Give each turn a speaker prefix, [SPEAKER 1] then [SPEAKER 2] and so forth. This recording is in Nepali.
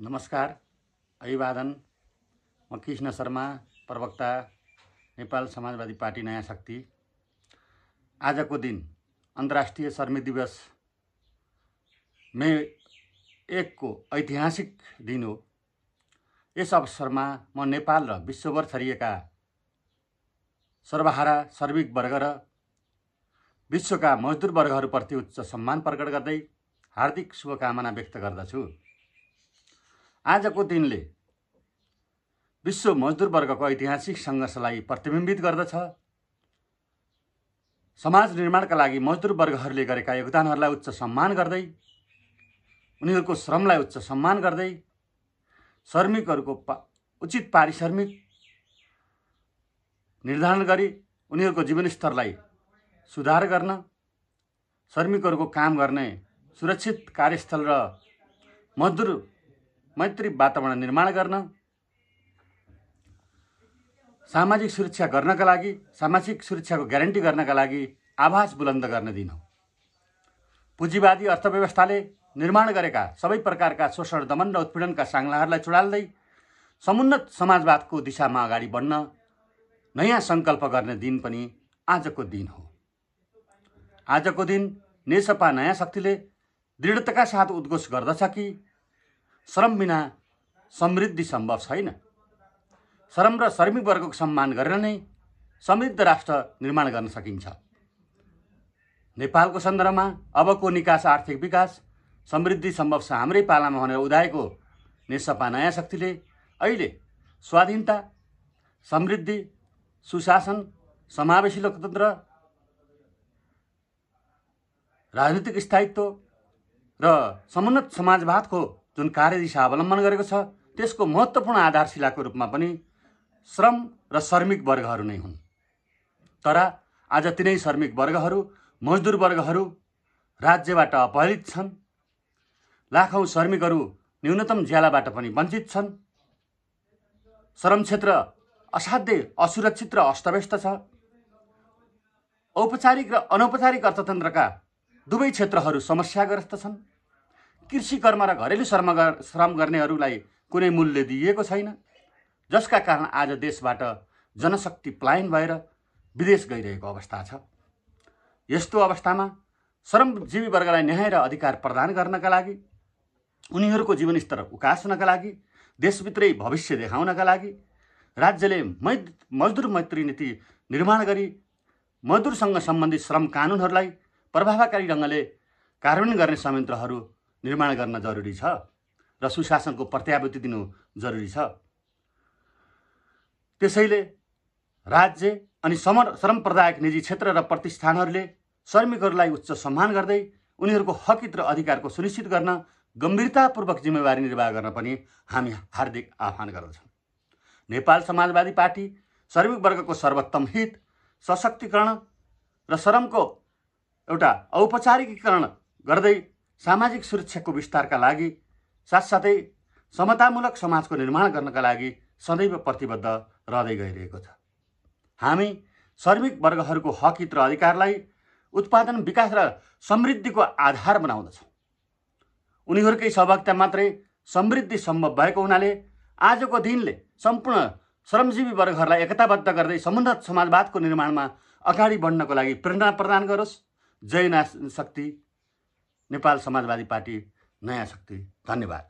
[SPEAKER 1] नमस्कार, अभिवादन। म कृष्ण शर्मा, प्रवक्ता, नेपाल समाजवादी पार्टी नयाँ शक्ति। आजको दिन अन्तर्राष्ट्रिय श्रमिक दिवस मे 1 को ऐतिहासिक दिन हो। यस अवसरमा म नेपाल र विश्वभर छरिएका सर्वहारा श्रमिक वर्ग र विश्वका मजदुर वर्गहरूप्रति उच्च सम्मान प्रकट गर्दै हार्दिक शुभकामना व्यक्त गर्दछु। आजको दिनले विश्व मजदुर वर्गको ऐतिहासिक सङ्घर्षलाई प्रतिबिम्बित गर्दछ। समाज निर्माणका लागि मजदुर वर्गहरूले गरेका योगदानहरूलाई उच्च सम्मान गर्दै, उनीहरूको श्रमलाई उच्च सम्मान गर्दै, श्रमिकहरूको उचित पारिश्रमिक निर्धारण गरी उनीहरूको जीवनस्तरलाई सुधार गर्न, श्रमिकहरूको काम गर्ने सुरक्षित कार्यस्थल र मजदुर मैत्री वातावरण निर्माण गर्न, सामाजिक सुरक्षा गर्नका लागि, सामाजिक सुरक्षाको ग्यारेन्टी गर्नका लागि आवाज बुलन्द गर्ने दिन हो। पुँजीवादी अर्थव्यवस्थाले निर्माण गरेका सबै प्रकारका शोषण, दमन र उत्पीडनका साङ्लाहरूलाई चुडाल्दै समुन्नत समाजवादको दिशामा अगाडि बढ्न नयाँ सङ्कल्प गर्ने दिन पनि आजको दिन हो। आजको दिन नेसपा नयाँ शक्तिले दृढताका साथ उद्घोष गर्दछ कि श्रम बिना समृद्धि सम्भव छैन। श्रम र श्रमिक वर्गको सम्मान गरेर नै समृद्ध राष्ट्र निर्माण गर्न सकिन्छ। नेपालको सन्दर्भमा अबको निकास, आर्थिक विकास, समृद्धि सम्भव छ हाम्रै पालामा भनेर उदाएको नेसपा नयाँ शक्तिले अहिले स्वाधीनता, समृद्धि, सुशासन, समावेशी लोकतन्त्र, राजनीतिक स्थायित्व र समुन्नत समाजवादको जुन कार्यदिशा अवलम्बन गरेको छ, त्यसको महत्त्वपूर्ण आधारशिलाको रूपमा पनि श्रम र श्रमिक वर्गहरू नै हुन्। तर आज तिनै श्रमिक वर्गहरू, मजदुर वर्गहरू राज्यबाट अपहरित छन्। लाखौँ श्रमिकहरू न्यूनतम ज्यालाबाट पनि वञ्चित छन्। श्रम क्षेत्र असाध्यै असुरक्षित र अस्तव्यस्त छ। औपचारिक र अनौपचारिक अर्थतन्त्रका दुवै क्षेत्रहरू समस्याग्रस्त छन्। कृषि कर्म र घरेलु श्रम गर्नेहरूलाई कुनै मूल्य दिइएको छैन, जसका कारण आज देशबाट जनशक्ति पलायन भएर विदेश गइरहेको अवस्था छ। यस्तो अवस्थामा श्रमजीवी वर्गलाई न्याय र अधिकार प्रदान गर्नका लागि, उनीहरूको जीवनस्तर उकास्नका लागि, देशभित्रै भविष्य देखाउनका लागि राज्यले मजदुर मैत्री नीति निर्माण गरी मजदुरसँग सम्बन्धित श्रम कानुनहरूलाई प्रभावकारी ढङ्गले कार्यान्वयन गर्ने संयन्त्रहरू निर्माण गर्न जरुरी छ र सुशासनको प्रत्याभूति दिनु जरुरी छ। त्यसैले राज्य अनि श्रमप्रदायक निजी क्षेत्र र प्रतिष्ठानहरूले श्रमिकहरूलाई उच्च सम्मान गर्दै उनीहरूको हक र अधिकारको सुनिश्चित गर्न गम्भीरतापूर्वक जिम्मेवारी निर्वाह गर्न पनि हामी हार्दिक आह्वान गर्दछौँ। नेपाल समाजवादी पार्टी श्रमिक वर्गको सर्वोत्तम हित, सशक्तिकरण र श्रमको एउटा औपचारिकीकरण गर्दै सामाजिक सुरक्षाको विस्तारका लागि, साथसाथै समतामूलक समाजको निर्माण गर्नका लागि सदैव प्रतिबद्ध रहँदै गइरहेको छ। हामी श्रमिक वर्गहरूको हक र अधिकारलाई उत्पादन, विकास र समृद्धिको आधार बनाउँदछौँ। उनीहरूकै सहभागिता मात्रै समृद्धि सम्भव भएको हुनाले आजको दिनले सम्पूर्ण श्रमजीवी वर्गहरूलाई एकताबद्ध गर्दै समुन्नत समाजवादको निर्माणमा अगाडि बढ्नको लागि प्रेरणा प्रदान गरोस्। जय नयाँ शक्ति, नेपाल समाजवादी पार्टी नयाँ शक्ति। धन्यवाद।